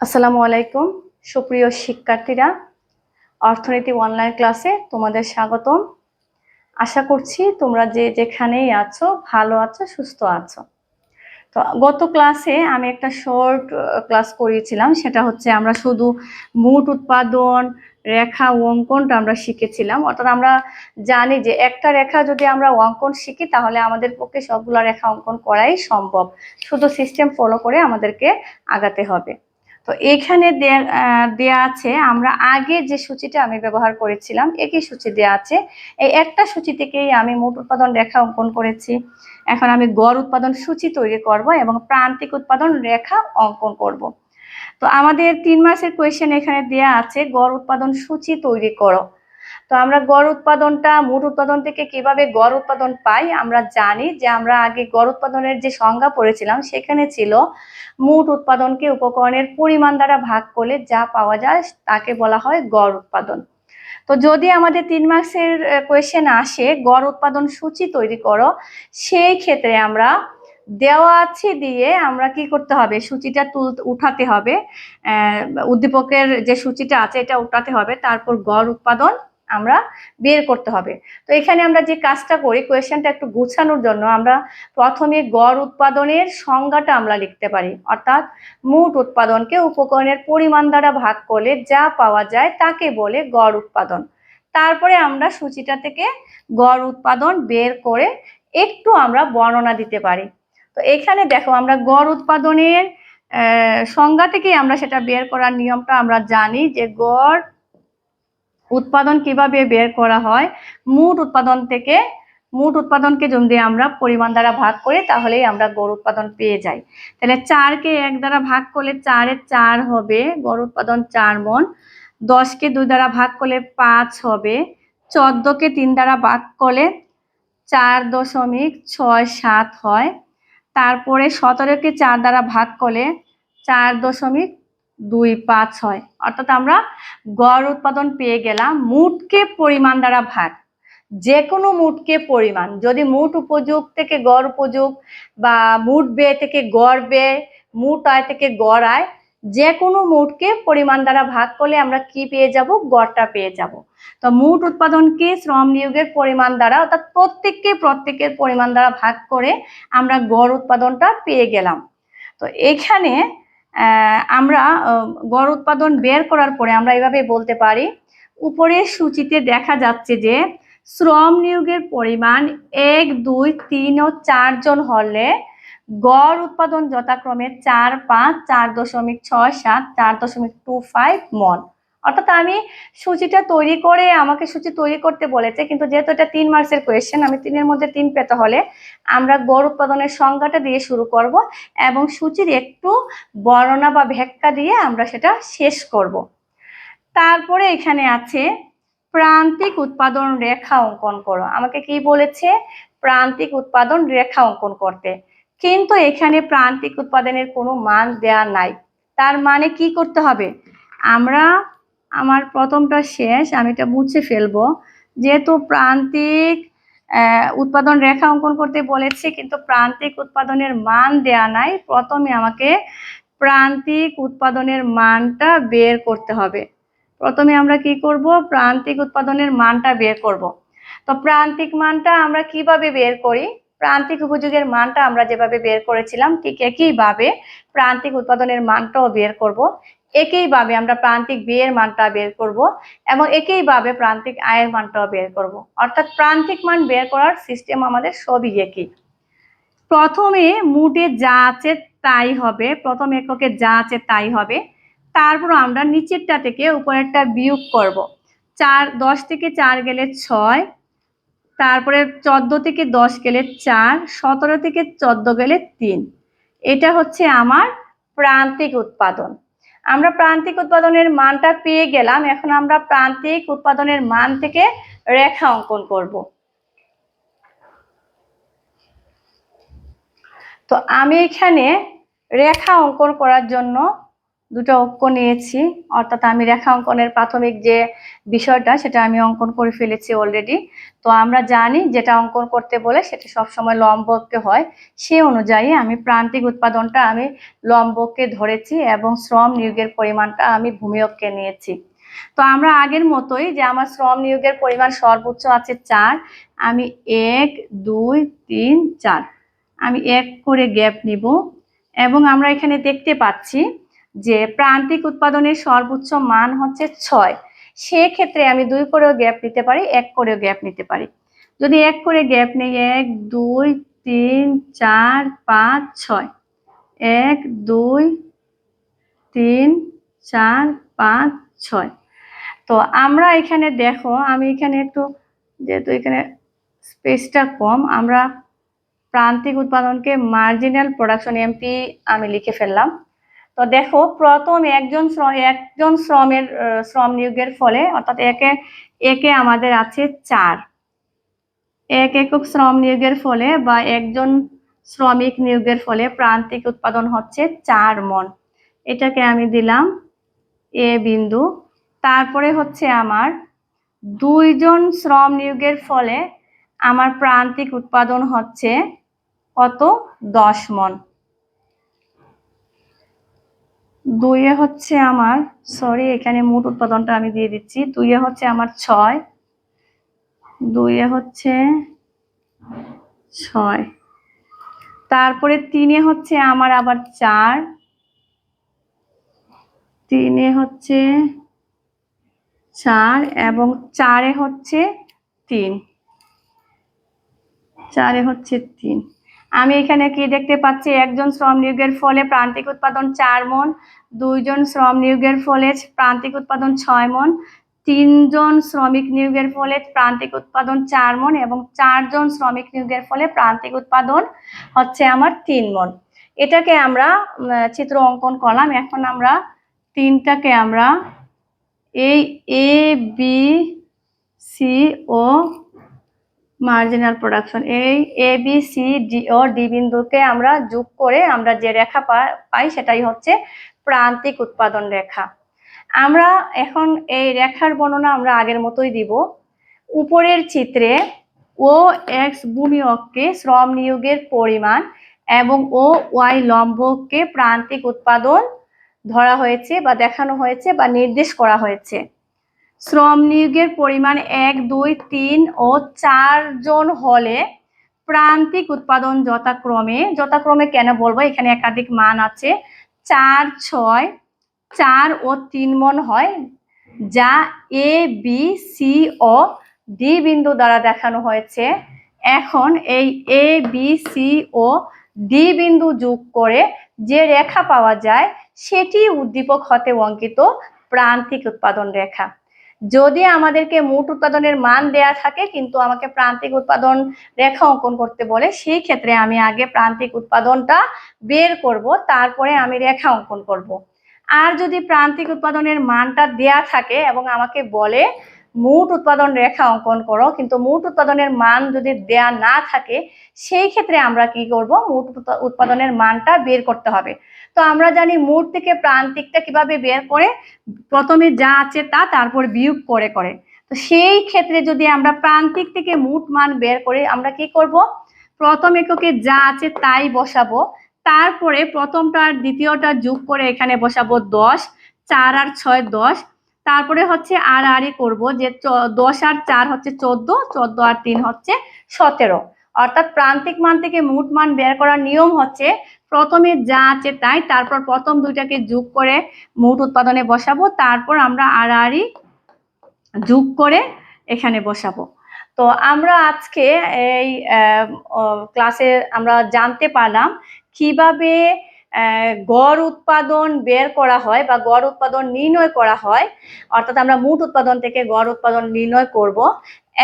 আসসালামু আলাইকুম সুপ্রিয় শিক্ষার্থীরা, অর্থনীতি অনলাইন ক্লাসে তোমাদের স্বাগতম। আশা করছি তোমরা যে যেখানেই আছো ভালো আছো, সুস্থ আছো। তো গত ক্লাসে আমি একটা শর্ট ক্লাস করিয়েছিলাম, সেটা হচ্ছে আমরা শুধু মোট উৎপাদন, রেখা অঙ্কনটা আমরা শিখেছিলাম। অর্থাৎ আমরা জানি যে একটা রেখা যদি আমরা অঙ্কন শিখি তাহলে আমাদের পক্ষে সবগুলো রেখা অঙ্কন করাই সম্ভব, শুধু সিস্টেম ফলো করে আমাদেরকে আগাতে হবে। তো এখানে দেয়া আছে, আমরা আগে যে সূচিটা আমি ব্যবহার করেছিলাম একই সূচি দেয়া আছে। এই একটা সূচি থেকেই আমি মোট উৎপাদন রেখা অঙ্কন করেছি। এখন আমি গড় উৎপাদন সূচি তৈরি করব এবং প্রান্তিক উৎপাদন রেখা অঙ্কন করব। তো আমাদের 3 মাসের কোয়েশ্চেন এখানে দেয়া আছে, গড় উৎপাদন সূচি তৈরি করো। তো আমরা গড় উৎপাদনটা মোট উৎপাদন থেকে কিভাবে গড় উৎপাদন পাই আমরা জানি যে আমরা আগে গড় উৎপাদনের যে সংজ্ঞা পড়েছিলাম সেখানে ছিল মোট উৎপাদনকে উপকরণের পরিমাণ দ্বারা ভাগ করলে যা পাওয়া যায় তাকে বলা হয় গড় উৎপাদন। তো যদি আমাদের 3 মার্কসের কোয়েশ্চেন আসে গড় উৎপাদন সূচি তৈরি করো, সেই ক্ষেত্রে আমরা দেওয়া আছে দিয়ে আমরা কি করতে হবে, সূচিটা উঠাতে হবে। উদ্দীপকের যে সূচিটা আছে এটা উঠাতে হবে, তারপর গড় উৎপাদন আমরা বের করতে হবে। তো এখানে আমরা যে কাজটা করি, কোয়েশ্চেনটা একটু গুছানোর জন্য আমরা প্রথমে গড় উৎপাদনের সংজ্ঞাটা আমরা লিখতে পারি। অর্থাৎ মোট উৎপাদনকে উপকরণের পরিমাণ দ্বারা ভাগ করলে যা পাওয়া যায় তাকে বলে গড় উৎপাদন। তারপরে আমরা সূচিটা থেকে গড় উৎপাদন বের করে একটু আমরা বর্ণনা দিতে পারি। তো এখানে দেখো আমরা গড় উৎপাদনের সংজ্ঞা থেকে আমরা সেটা বের করার নিয়মটা আমরা জানি যে গড় উৎপাদন কিভাবে বের করা হয়। মোট উৎপাদনকে যদি আমরা পরিমাণ দ্বারা ভাগ করি তাহলেই আমরা গড় উৎপাদন পেয়ে যাই। তাহলে 4কে 1 দ্বারা ভাগ করলে 4 4 হবে, গড় উৎপাদন 4 মণ। 10কে 2 দ্বারা ভাগ করলে 5 হবে। 14কে 3 দ্বারা ভাগ করলে 4.67 হয়। তারপরে 17কে 4 দ্বারা ভাগ করলে 4.25 হয়। অর্থাৎ আমরা গড় উৎপাদন পেয়ে গেলাম মোটকে পরিমাণ দ্বারা ভাগ। যে কোনো মোটকে পরিমাণ, যদি মোট উপযোগ থেকে গড় উপযোগ বা মোট ব্যয় থেকে গড় ব্যয়, মোট আয় থেকে গড় আয়, যে কোনো মোটকে পরিমাণ দ্বারা ভাগ করলে আমরা কি পেয়ে যাব, গড়টা পেয়ে যাব। তো মোট উৎপাদনকে শ্রম নিয়োগের পরিমাণ দ্বারা অর্থাৎ প্রত্যেকের পরিমাণ দ্বারা ভাগ করে আমরা গড় উৎপাদনটা পেয়ে গেলাম। তো এখানে আমরা গড় উৎপাদন বের করার পরে আমরা এভাবে বলতে পারি, উপরের সূচিতে দেখা যাচ্ছে যে শ্রম নিয়োগের পরিমাণ 1, 2, 3 ও 4 জন হলে গড় উৎপাদন যথাক্রমে 4, 5, 4.67, 4.25 মণ। অর্থাৎ আমি সূচিটা তৈরি করে, আমাকে সূচি তৈরি করতে বলেছে, কিন্তু যেহেতু এটা 3 মার্কসের কোয়েশ্চেন, আমি 3-এর মধ্যে 3 পেতে হলে আমরা গড় উৎপাদনের সংজ্ঞাটা দিয়ে শুরু করব এবং সূচির একটু বর্ণনা বা ব্যাখ্যা দিয়ে আমরা সেটা শেষ করব। তারপরে এখানে আছে প্রান্তিক উৎপাদন রেখা অঙ্কন করো। আমাকে কি বলেছে, প্রান্তিক উৎপাদন রেখা অঙ্কন করতে, কিন্তু এখানে প্রান্তিক উৎপাদনের কোনো মান দেয়া নাই। তার মানে কি করতে হবে, আমার প্রথমটা শেষ, আমি এটা মুছে ফেলবো। যেহেতু প্রান্তিক উৎপাদন রেখা অঙ্কন করতে বলেছে কিন্তু প্রান্তিক উৎপাদনের মান দেয়া নাই, প্রথমে আমাকে প্রান্তিক উৎপাদনের মানটা বের করতে হবে। প্রথমে আমরা কি করব, প্রান্তিক উৎপাদনের মানটা বের করব। তো প্রান্তিক মানটা আমরা কিভাবে বের করি, প্রান্তিক উপযোগের মানটা আমরা যেভাবে বের করেছিলাম ঠিক একইভাবে প্রান্তিক উৎপাদনের মানটাও বের করব। একইভাবে আমরা প্রান্তিক ব্যয়ের মানটা বের করব এবং একইভাবে প্রান্তিক আয়ের মানটাও বের করব। অর্থাৎ প্রান্তিক মান বের করার সিস্টেম আমাদের সবই একই। প্রথমে মোটে যা আছে তাই হবে, প্রথম এককে যা আছে তাই হবে। তারপর আমরা নিচেরটা থেকে উপরেরটা বিয়োগ করব। 10 থেকে 4 গেলে 6, তারপরে 14 থেকে 10 গেলে 4, 17 থেকে 14 গেলে 3। এটা হচ্ছে আমার প্রান্তিক উৎপাদন। আমরা প্রান্তিক উৎপাদনের মানটা পেয়ে গেলাম, এখন আমরা প্রান্তিক উৎপাদনের মান থেকে রেখা অঙ্কন করব। তো আমি এখানে রেখা অঙ্কন করার জন্য দুটো অঙ্ক নিয়েছি, অর্থাৎ আমি রেখা অঙ্কনের প্রাথমিক যে বিষয়টা সেটা আমি অঙ্কন করে ফেলেছি অলরেডি। তো আমরা জানি যেটা অঙ্কন করতে বলে সেটা সবসময় লম্বকে হয়, সে অনুযায়ী আমি প্রান্তিক উৎপাদনটা আমি লম্বকে ধরেছি এবং শ্রম নিয়োগের পরিমাণটা আমি ভূমিয়ককে নিয়েছি। তো আমরা আগের মতোই যে আমার শ্রম নিয়োগের পরিমাণ সর্বোচ্চ আছে 4, আমি 1 2 3 4 আমি 1 করে গ্যাপ নিব এবং আমরা এখানে দেখতে পাচ্ছি যে প্রান্তিক উৎপাদনের সর্বোচ্চ মান হচ্ছে 6। সেক্ষেত্রে আমি 2 করেও গ্যাপ নিতে পারি, 1 করেও গ্যাপ নিতে পারি। যদি 1 করে গ্যাপ নেই 1 2 3 4 5 6, 1 2 3 4 5 6। তো আমরা এখানে দেখো, আমি এখানে একটু, যেহেতু এখানে স্পেসটা কম, আমরা প্রান্তিক উৎপাদনকে মার্জিনাল প্রোডাকশন এমপি আমি লিখে ফেললাম। তো দেখো প্রথম একজন শ্রমের শ্রম নিয়োগের ফলে, অর্থাৎ একে আমাদের আছে 4, 1 একক শ্রম নিয়োগের ফলে বা একজন শ্রমিক নিয়োগের ফলে প্রান্তিক উৎপাদন হচ্ছে 4 মণ। এটাকে আমি দিলাম এ বিন্দু। তারপরে হচ্ছে আমার 2 জন শ্রম নিয়োগের ফলে আমার প্রান্তিক উৎপাদন হচ্ছে কত, 10 মণ। 2 হচ্ছে আমার, সরি এখানে মোট উৎপাদনটা আমি দিয়ে দিচ্ছি, 2 হচ্ছে আমার 6, 2 হচ্ছে 6, তারপরে 3 হচ্ছে আমার আবার 4, 3 হচ্ছে 4 এবং 4 হচ্ছে 3, 4 হচ্ছে 3। আমি এখানে কি দেখতে পাচ্ছি, একজন শ্রম নিয়োগের ফলে প্রান্তিক উৎপাদন 4 মণ, 2 জন শ্রম নিয়োগের ফলে প্রান্তিক উৎপাদন 6 মণ, 3 জন শ্রমিক নিয়োগের ফলে প্রান্তিক উৎপাদন 4 মণ এবং 4 জন শ্রমিক নিয়োগের ফলে প্রান্তিক উৎপাদন হচ্ছে আমার 3 মণ। এটাকে আমরা চিত্র অঙ্কন করলাম। এখন আমরা 3টাকে আমরা এই A B C O marginal production, এই A B C D O D বিন্দুকে আমরা যোগ করে আমরা যে রেখা পাই সেটাই হচ্ছে প্রান্তিক উৎপাদন রেখা। আমরা এখন এই রেখার বর্ণনা আমরা আগের মতোই দিব। উপরের চিত্রে ও এক্স ভূমি অক্ষে শ্রম নিয়োগের পরিমাণ এবং ও ওয়াই লম্বকে প্রান্তিক উৎপাদন ধরা হয়েছে বা দেখানো হয়েছে বা নির্দেশ করা হয়েছে। শ্রম নিয়োগের পরিমাণ 1 2 3 ও 4 জন হলে প্রান্তিক উৎপাদন যথাক্রমে কেন বলবো, এখানে একাধিক মান আছে, 4 6 4 ও 3 মণ হয়, যা A B C O D বিন্দু দ্বারা দেখানো হয়েছে। এখন এই A B C O D বিন্দু যোগ করে যে রেখা পাওয়া যায় সেটি উদ্দীপক হতে অঙ্কিত প্রান্তিক উৎপাদন রেখা। যদি আমাদেরকে মোট উৎপাদনের মান দেয়া থাকে কিন্তু আমাকে প্রান্তিক উৎপাদন রেখা অঙ্কন করতে বলে, সেই ক্ষেত্রে আমি আগে প্রান্তিক উৎপাদনটা বের করব, তারপরে আমি রেখা অঙ্কন করব। আর যদি প্রান্তিক উৎপাদনের মানটা দেয়া থাকে এবং আমাকে বলে মোট উৎপাদন রেখা অঙ্কন করো, কিন্তু মোট উৎপাদনের মান যদি দেয়া না থাকে, সেই ক্ষেত্রে আমরা কি করব, মোট উৎপাদনের মানটা বের করতে হবে। তো আমরা জানি মোট থেকে প্রান্তিকটা কিভাবে বের করে, প্রথমে যা আছে তা তারপর বিয়োগ করে করে। তো সেই ক্ষেত্রে যদি আমরা প্রান্তিক থেকে মোট মান বের করে আমরা কি করব, প্রথম এককে যা আছে তাই বসাবো, তারপরে প্রথমটা আর দ্বিতীয়টা যোগ করে এখানে বসাবো 10, 4 আর 6 10, তারপরে হচ্ছে আড়াআড়ি করব যে 10 আর 4 হচ্ছে 14, 14 আর 3 হচ্ছে 17। অর্থাৎ প্রান্তিক মান থেকে মোট মান বের করার নিয়ম হচ্ছে প্রথমে যা আছে তাই, তারপর প্রথম দুইটাকে যোগ করে মোট উৎপাদনে বসাবো, তারপর আমরা আড়াআড়ি যোগ করে এখানে বসাবো। তো আমরা আজকে এই ক্লাসে আমরা জানতে পারলাম কিভাবে গড় উৎপাদন বের করা হয় বা গড় উৎপাদন নির্ণয় করা হয়, অর্থাৎ আমরা মোট উৎপাদন থেকে গড় উৎপাদন নির্ণয় করব,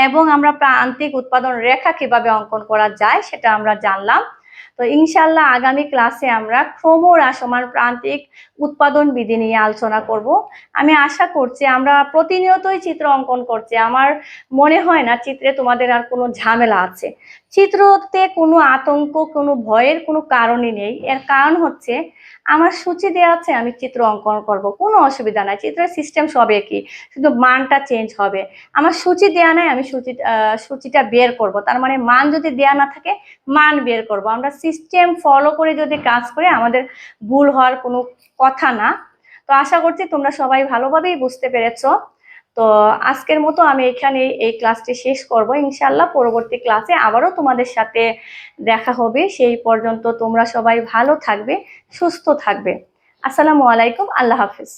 এবং আমরা প্রান্তিক উৎপাদন রেখা কিভাবে অঙ্কন করা যায় সেটা আমরা জানলাম। তো ইনশাল্লাহ আগামী ক্লাসে আমরা ক্রমহ্রাসমান প্রান্তিক উৎপাদন বিধি নিয়ে আলোচনা করব। আমি আশা করছি, আমরা প্রতিনিয়তই চিত্র অঙ্কন করছি, আমার মনে হয় না চিত্রে তোমাদের আর কোনো ঝামেলা আছে, চিত্রতে কোনো আতঙ্ক, কোনো ভয়ের কোনো কারণই নেই। এর কারণ হচ্ছে আমার সূচি দেওয়া আছে, আমি চিত্র অঙ্কন করব, কোনো অসুবিধা নাই। চিত্রের সিস্টেম সব একই, শুধু মানটা চেঞ্জ হবে। আমার সূচি দেওয়া নাই, আমি সূচিটা বের করব। তার মানে মান যদি দেওয়া না থাকে, মান বের করব। আমরা সিস্টেম ফলো করে যদি কাজ করি আমাদের ভুল হওয়ার কোনো কথা না। তো আশা করছি তোমরা সবাই ভালোভাবেই বুঝতে পেরেছো। তো আজকের মতো আমি এখানে এই ক্লাসটি শেষ করব। ইনশাল্লাহ পরবর্তী ক্লাসে আবারও তোমাদের সাথে দেখা হবে। সেই পর্যন্ত তোমরা সবাই ভালো থাকবে, সুস্থ থাকবে। আসসালামু আলাইকুম, আল্লাহ হাফিজ।